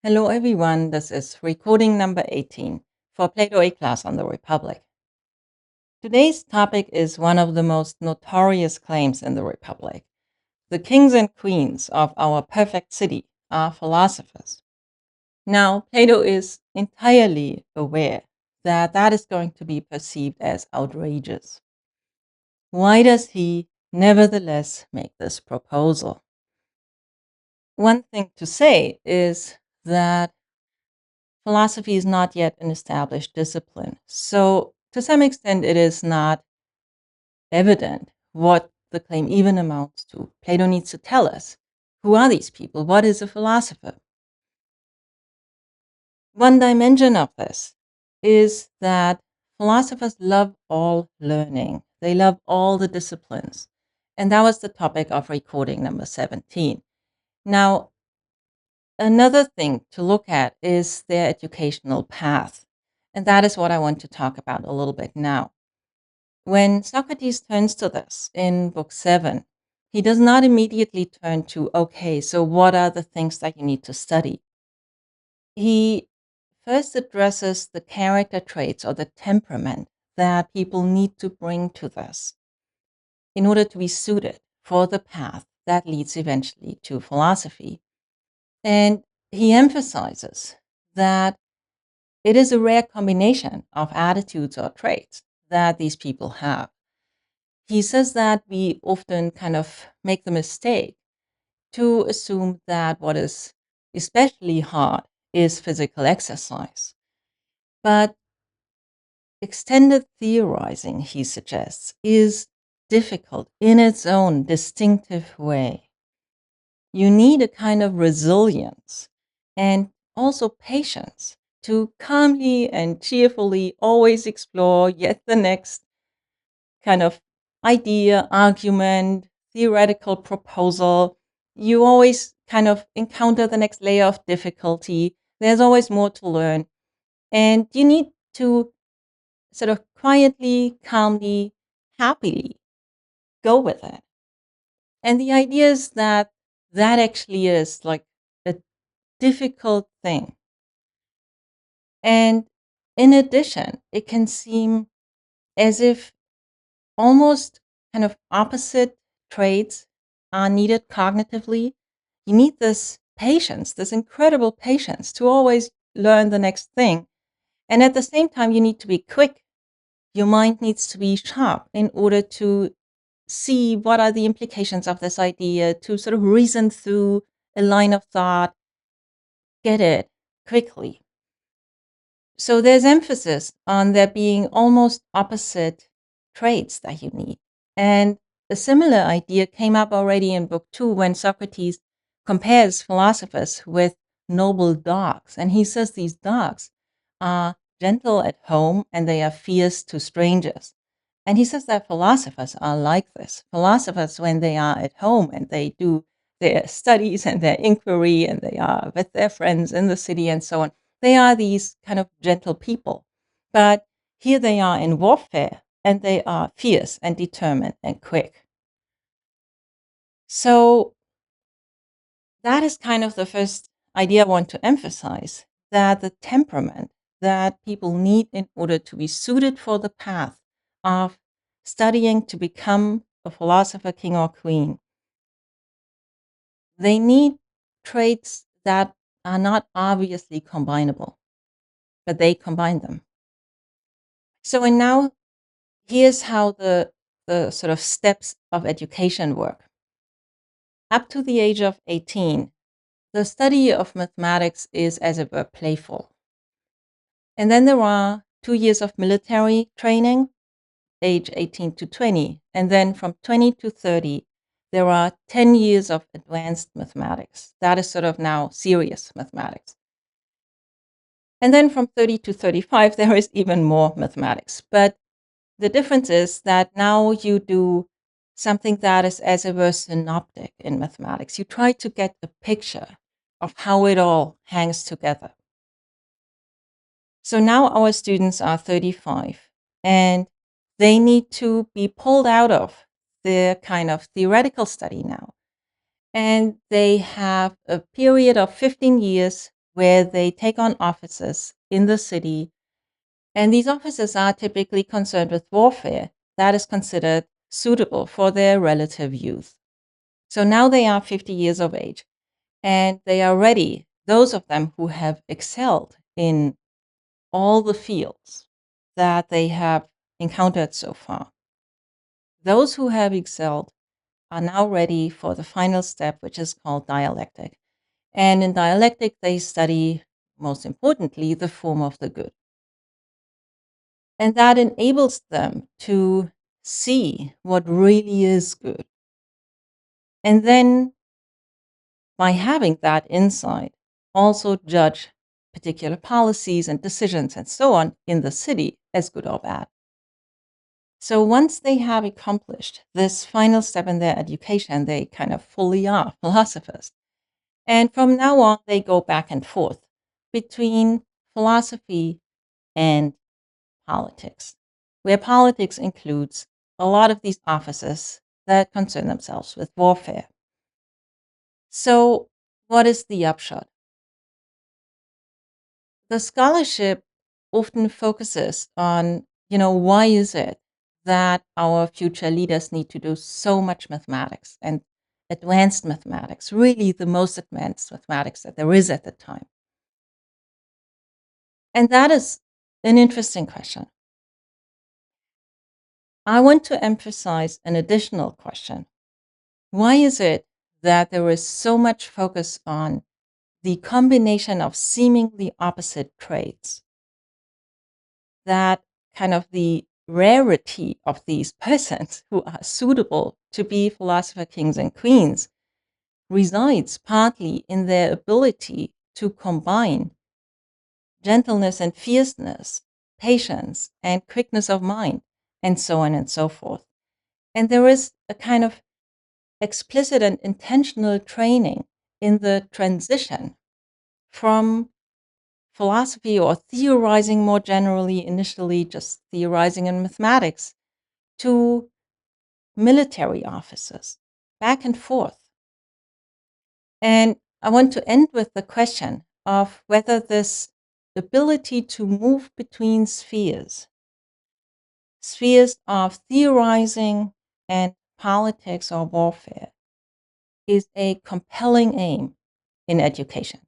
Hello, everyone. This is recording number 18 for Plato A class on the Republic. Today's topic is one of the most notorious claims in the Republic. The kings and queens of our perfect city are philosophers. Now, Plato is entirely aware that that is going to be perceived as outrageous. Why does he nevertheless make this proposal? One thing to say is that philosophy is not yet an established discipline. So, to some extent, it is not evident what the claim even amounts to. Plato needs to tell us, who are these people? What is a philosopher? One dimension of this is that philosophers love all learning. They love all the disciplines. And that was the topic of recording number 17. Now, another thing to look at is their educational path. And that is what I want to talk about a little bit now. When Socrates turns to this in Book 7, he does not immediately turn to, okay, so what are the things that you need to study? He first addresses the character traits or the temperament that people need to bring to this in order to be suited for the path that leads eventually to philosophy. And he emphasizes that it is a rare combination of attitudes or traits that these people have. He says that we often kind of make the mistake to assume that what is especially hard is physical exercise. But extended theorizing, he suggests, is difficult in its own distinctive way. You need a kind of resilience and also patience to calmly and cheerfully always explore yet the next kind of idea, argument, theoretical proposal. You always kind of encounter the next layer of difficulty. There's always more to learn. And you need to sort of quietly, calmly, happily go with it. And the idea is that that actually is like a difficult thing. And in addition, it can seem as if almost kind of opposite traits are needed cognitively. You need this patience, this incredible patience to always learn the next thing. And at the same time, you need to be quick. Your mind needs to be sharp in order to see what are the implications of this idea, to sort of reason through a line of thought, get it quickly. So there's emphasis on there being almost opposite traits that you need. And a similar idea came up already in Book 2 when Socrates compares philosophers with noble dogs. And he says these dogs are gentle at home and they are fierce to strangers. And he says that philosophers are like this. Philosophers, when they are at home and they do their studies and their inquiry and they are with their friends in the city and so on, they are these kind of gentle people. But here they are in warfare and they are fierce and determined and quick. So that is kind of the first idea I want to emphasize, that the temperament that people need in order to be suited for the path of studying to become a philosopher, king or queen, they need traits that are not obviously combinable, but they combine them. So, and now here's how the sort of steps of education work. Up to the age of 18, the study of mathematics is, as it were, playful. And then there are 2 years of military training, age 18 to 20. And then from 20 to 30, there are 10 years of advanced mathematics. That is sort of now serious mathematics. And then from 30 to 35, there is even more mathematics. But the difference is that now you do something that is, as it were, synoptic in mathematics. You try to get a picture of how it all hangs together. So now our students are 35 and they need to be pulled out of their kind of theoretical study now. And they have a period of 15 years where they take on offices in the city. And these offices are typically concerned with warfare that is considered suitable for their relative youth. So now they are 50 years of age, and they are ready, those of them who have excelled in all the fields that they have encountered so far. Those who have excelled are now ready for the final step, which is called dialectic. And in dialectic, they study, most importantly, the form of the good. And that enables them to see what really is good. And then, by having that insight, also judge particular policies and decisions and so on in the city as good or bad. So once they have accomplished this final step in their education, they kind of fully are philosophers. And from now on, they go back and forth between philosophy and politics, where politics includes a lot of these offices that concern themselves with warfare. So, what is the upshot? The scholarship often focuses on, why is it that our future leaders need to do so much mathematics and advanced mathematics, really the most advanced mathematics that there is at the time? And that is an interesting question. I want to emphasize an additional question. Why is it that there is so much focus on the combination of seemingly opposite traits? That kind of the rarity of these persons who are suitable to be philosopher kings and queens resides partly in their ability to combine gentleness and fierceness, patience and quickness of mind, and so on and so forth. And there is a kind of explicit and intentional training in the transition from philosophy or theorizing more generally, initially just theorizing in mathematics, to military officers, back and forth. And I want to end with the question of whether this ability to move between spheres of theorizing and politics or warfare, is a compelling aim in education.